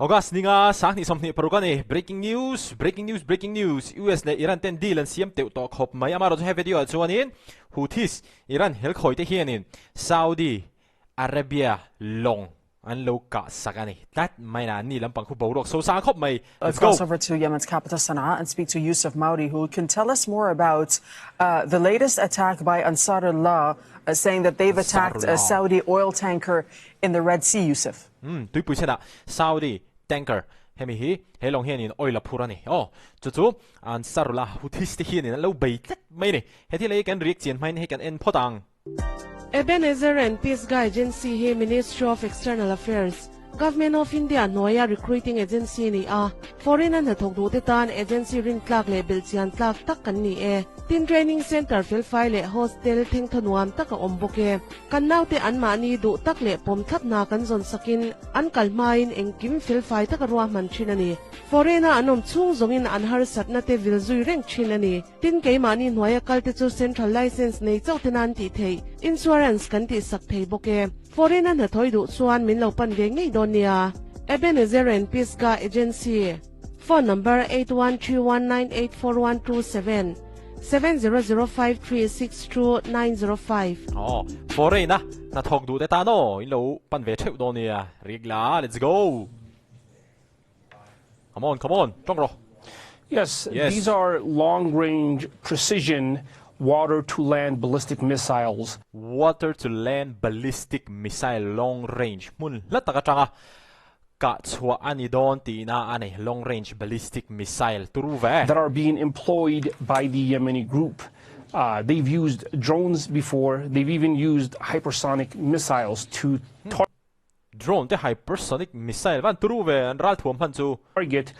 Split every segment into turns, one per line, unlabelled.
August ninga sahni somni parugani breaking news. US le Iran ten deal and siam teu to khop mai amaro he video chuanin Houthis Iran hel khoi te hianin Saudi Arabia long an lo ka sakani that mai na ni lampang khu boruak sosang khop mai.
Let's cross over to Yemen's capital Sana'a and speak to Yusuf Maudi, who can tell us more about the latest attack by Ansarullah, saying that they've attacked a Saudi oil tanker in the Red Sea. Yusuf.
Tui chena Saudi tanker hemi hi helong hianin oil a phurani chu Ansarullah Houthis te hianin lo bei tlek mai ni heti le kan riak chian mai ni kan en photang.
Ebenezer and Peace Guy Agency he Ministry of External Affairs Government of India Noya Recruiting Agency ni foreign na thok du te tan agency ring tlak le bilchian tlak tak kan ni tin training center fil file le hostel thing thanuam tak omboke kan naute an ma ni du tak le pom that na kan zon sakin an kalmain engkim fil file tak ruwa man chinani foreign anom chung zongin an har satna te vilzui reng chinani tin ke mani Noya kalte chu central license nei chawtenan ti thei insurance kan ti sak thei boke foreign na thoi du chuan min lo pan ve ngei donia Ebenezer and Peace Guy Agency phone number 8131984127 7005362905
foreign na thok du te ta no in lo pan ve theu donia rigla let's go. Come on chongro.
Yes, these are long-range precision water-to-land ballistic missiles.
Water-to-land ballistic missile long range. Mun lataka changa ka chua ani don ti na ani long range ballistic missile turuve
that are being employed by the Yemeni group. They've used drones before. They've even used hypersonic missiles to
drone the hypersonic missile van turuve an ral thuam han chu
target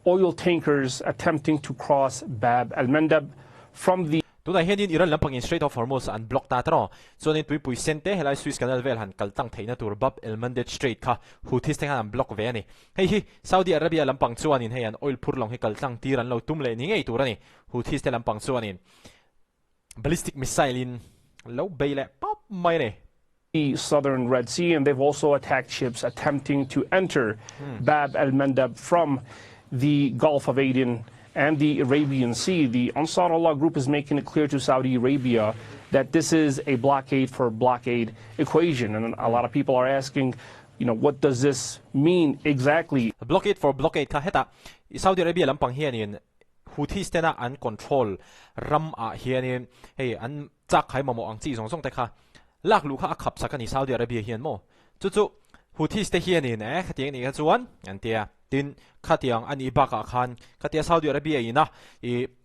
oil tankers attempting to cross Bab al-Mandab from the
tuna hianin Iran lampang in Strait of Hormuz an block ta tro chuanin tui sente helai Suez Canal vel han kaltang theina tur Bab al-Mandab Strait kha Houthis te han block ve ani hei Saudi Arabia lampang chuanin hei an oil phurlong he kaltang tiran lo tumle ni ngei turani Houthis te lampang chuanin ballistic missile in lo beile pop mai ne
the southern Red Sea, and they've also attacked ships attempting to enter Bab al-Mandab from the Gulf of Aden and the Arabian Sea. The Ansarullah group is making it clear to Saudi Arabia that this is a blockade for blockade equation. And a lot of people are asking, what does this mean exactly?
Blockade for blockade ka heta Saudi Arabia lampang hianin Houthis tena an control ram a hianin hey an chak khai mamo ang chi song te kha lak lu kha khap sakani Saudi Arabia hian mo chu Houthis te hianin khatiang ni ka chuan an tia tin khatiang ani baka khan khatia Saudi Arabia ina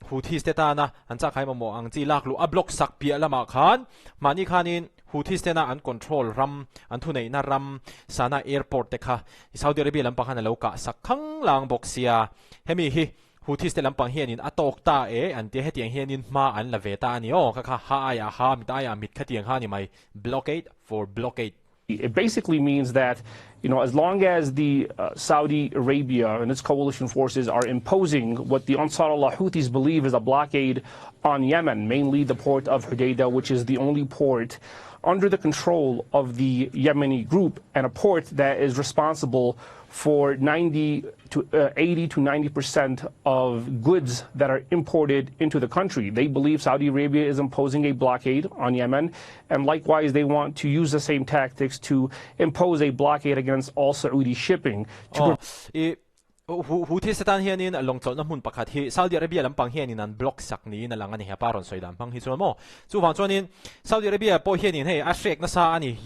Houthis te ta na an chak khai mamo ang chi lak lu a block sak pia lama khan mani khanin Houthis te na an control ram an thu nei na ram sana airport te kha Saudi Arabia lampang han lo ka sakhang lang boxia hemi hi Houthis te lampang hianin atok ta an te hetiang hianin ma an la veta ani kha ha ya ha mi ta ya mit khatiang ha ni mai blockade for blockade.
It basically means that, as long as the Saudi Arabia and its coalition forces are imposing what the Ansarullah Houthis believe is a blockade on Yemen, mainly the port of Hodeidah, which is the only port under the control of the Yemeni group and a port that is responsible for 80 to 90% of goods that are imported into the country. They believe Saudi Arabia is imposing a blockade on Yemen, and likewise they want to use the same tactics to impose a blockade against all Saudi shipping.
Houthis tan hianin long chol na mun pakhat hi Saudi Arabia lampang hianin an block sak ni na lang ani paron soidam pang hi chuan mo chu wang chuanin Saudi Arabia po hianin hei a shrek na sa ani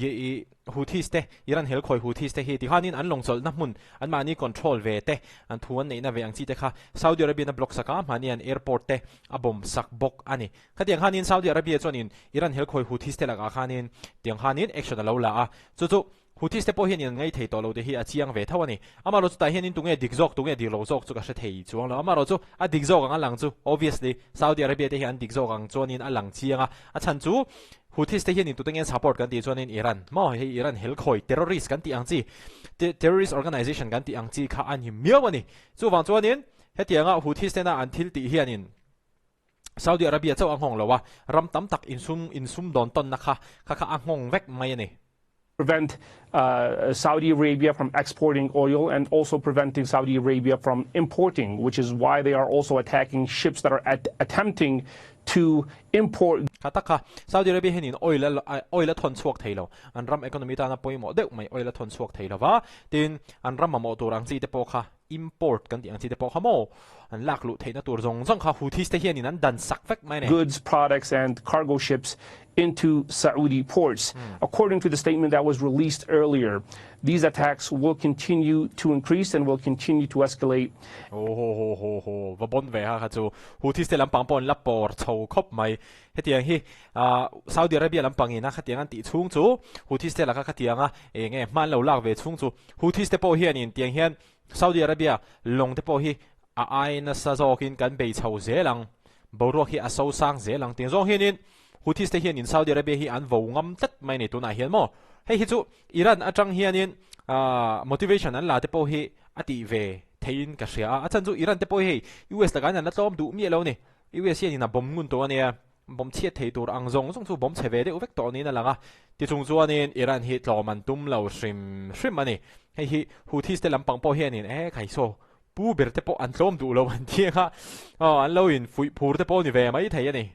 Houthis te Iran hel khoi Houthis te hi ti hanin an long chol na mun an mani control ve te an thuan nei na ve ang chi te kha Saudi Arabia na block saka mani an airport te abom sak bok ani khatiang hanin Saudi Arabia chuanin Iran hel khoi Houthis te laga khanin tiang hanin action lo la a chu Houthis te po hianin ngai thei to lo te hi a chiang ve thawani amaro chu ta hianin tunge dikjok tunge diklo jok chu ka hre thei chuang lo amaro chu a dikjok ang alang chu obviously Saudi Arabia te hi an dikjok ang chuanin alang chianga a chan chu Houthis te hianin tutengen support kan ti chuanin Iran mo hi Iran hel khoi terrorist kan ti ang chi terrorist organization kan ti ang chi kha an hi miawani chu wang chuanin hetianga Houthis te na an thil ti hianin Saudi Arabia chau ang hong lo wa ram tam tak insum don ton na kha ang hong vek mai ani
prevent Saudi Arabia from exporting oil and also preventing Saudi Arabia from importing, which is why they are also attacking ships that are attempting to import.
Kataka Saudi Arabia henin oil thon chuak thailo an ram economy ta na poimo deuh mai oil thon chuak thailo wa tin an ram mo turang chi te po kha import kan tiang chi te po kha mo an lak lu theina tur zong kha Houthis te hianin an dan sak vek mai ne
goods, products, and cargo ships into Saudi ports. According to the statement that was released earlier, these attacks will continue to increase and will continue to escalate.
Va bon ve ha chu Houthis te lampang pon la por chho khop mai hetiang hi Saudi Arabia lampang ina khatiang an ti chung chu Houthis te la kha khatianga nge man lo lak ve chung chu Houthis te po hianin tiang hian Saudi Arabia long te po hi ai na sa zokin kan be chho zelang boruak hi a sosang zelang ting zong hianin Houthis te hianin Saudi Arabia hi an vo ngam tat mai ne tuna hian mo hei hi chu Iran atang hianin motivation an la te po hi ati ve thein ka ria a chan chu Iran te po hi US ta kan an la tlom du mi lo ni US hianin na bom ngun to ania bom chiat thei tur ang zong chu bom cheve de uvek to ni na langa ti chung chuanin Iran hi tlom an tum lo shrim ani hei hi Houthis te lampang po hianin khai so pu ber te po an tlom du lo an thianga an lo in fui phur te po ni ve mai thei ani.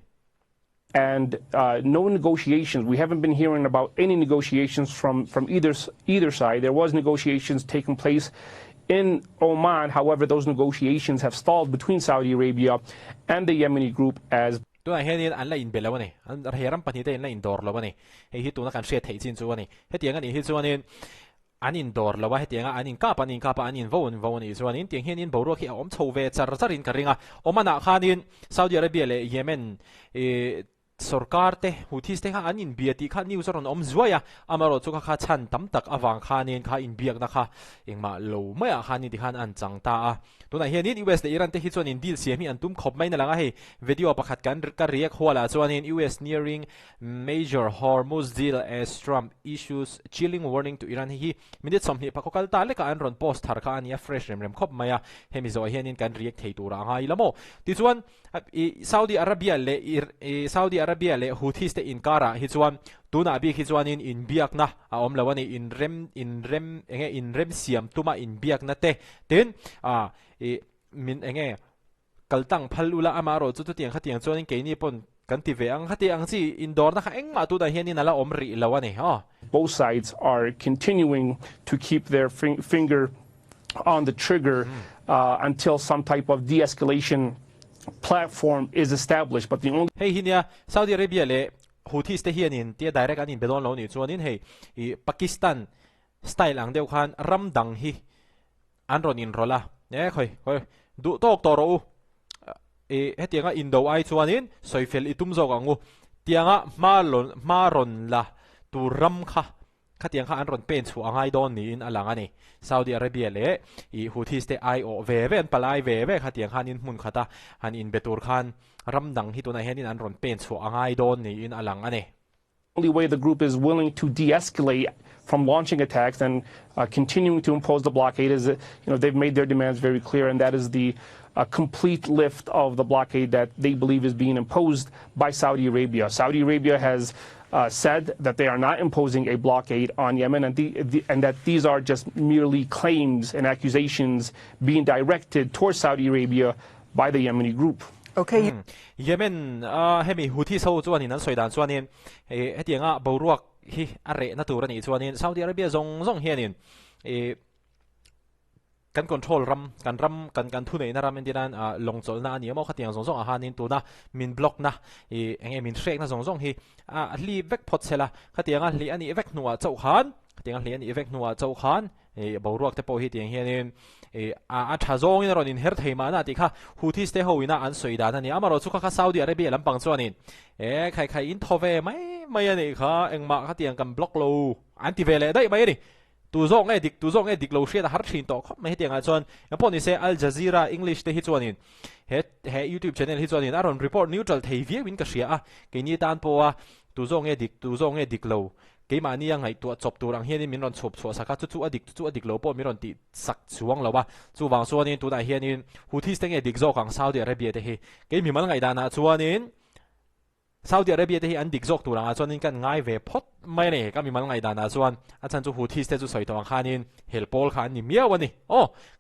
And no negotiations. We haven't been hearing about any negotiations from either side. There was negotiations taking place in Oman. However, those negotiations have stalled between Saudi Arabia and the Yemeni group as.
Tuna hianin an la in belaw ni an heram pani te la in dor lo ni hei hi tuna kan hriat thei chin chu ani hetiang ani hi chuanin an in dor lo wa hetianga an in kapa an in von ni chuanin tiang hianin boruak hi om chho ve charin ka ringa Omana khanin Saudi Arabia le Yemen Sarkar te Houthis te kha an in biati kha news ron om zuaya amaro chu kha chan tam tak awang khanin kha in biak na kha engma lo maya khani ti khan an changta a tuna hianin US le Iran te hi chuanin deal siami an tum khop mai na langa hei video pakhat kan ka riak hwala chuanin US nearing major Hormuz deal as Trump issues chilling warning to Iran hi minute somni pakokal ta le ka an ron post thar kha ania fresh rem khop maya he Mizo hianin kan riak thei tura nga ilamo ti chuan Saudi Arabia le Houthis te inkara hi chuan tuna bi hi chuanin in biak na a om lawani in rem siam tuma in biak na te ten min enge kaltang phalula amaro chu tiang khatiang chuanin ke ni pon kan ti ve ang hati ang chi indoor na kha engma tu da hianin ala om ri lawani ha.
Both sides are continuing to keep their finger on the trigger until some type of de-escalation platform is established, but the only
hey hinia Saudi Arabia le Houthis te hianin tia direct anin bedon lo ni chuanin hei Pakistan style ang deuh khan ramdang hi anron in rola khoi du tok to ro hetianga indo ai chuanin soifel itum zok angu tianga maron la tu ram kha khatiang kha anron pen chu angai don ni in alangani Saudi Arabia le Houthis te ai o ve an palai ve khatiang khanin mun khata han in betur khan ramdang hi tuna hianin anron pen chu angai don ni in alangani.
Only way the group is willing to de-escalate from launching attacks and continuing to impose the blockade is they've made their demands very clear, and that is the complete lift of the blockade that they believe is being imposed by Saudi Arabia. Saudi Arabia has said that they are not imposing a blockade on Yemen, and that these are just merely claims and accusations being directed towards Saudi Arabia by the Yemeni group.
Okay.
Yemen hemi Houthi so chuanin an soidan chuanin hetianga boruak hi are na turani chuanin Saudi Arabia zong hianin kan control kan thu nei na ram indian longchol na ani mo khatiang zong a hanin tuna min block na enge min shrek na zong hi li vek phot sela khatianga li ani vek nuwa chau khan khatianga li ani vek nuwa chau khan boruak te po hi tiang hianin a tha zong in ron in her theima na ti kha Houthis te hoina an soida na ni amaro chu kha Saudi Arabia lampang chuanin khai in thove mai ani kha engma khatiang kan block lo anti vele dai mai ni tu zong edik lo shia har thin to khop mai tianga chuan poni se Al Jazeera English te hi chuanin he YouTube channel hi chuanin aron report neutral thei vie win ka ria a ke ni tan po a tu zong edik lo ke ma ni angai tu chop tu rang hian min ron chop chho saka chu adik lo po mi ron ti sak chuang lo ba chu wang chuanin tu da hianin Houthis teng edik zo kang Saudi Arabia te hi ke mi mal ngai dana chuanin Saudi Arabia te hi an dik jok turanga chuanin kan ngai ve phot mai ne ka mi mal ngai dana chuan a chan chu Houthi te chu soitawang khanin helpol khan ni miawani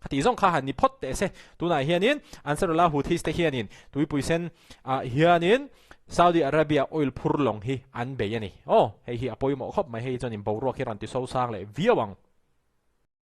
khati zong kha han ni phot te se tuna hianin Ansarullah Houthi te hianin tuipuisen hianin Saudi Arabia oil phurlong hi an be yani hei hi apoi mo khop mai hei chuanin boruak hi ran ti so sang le viawang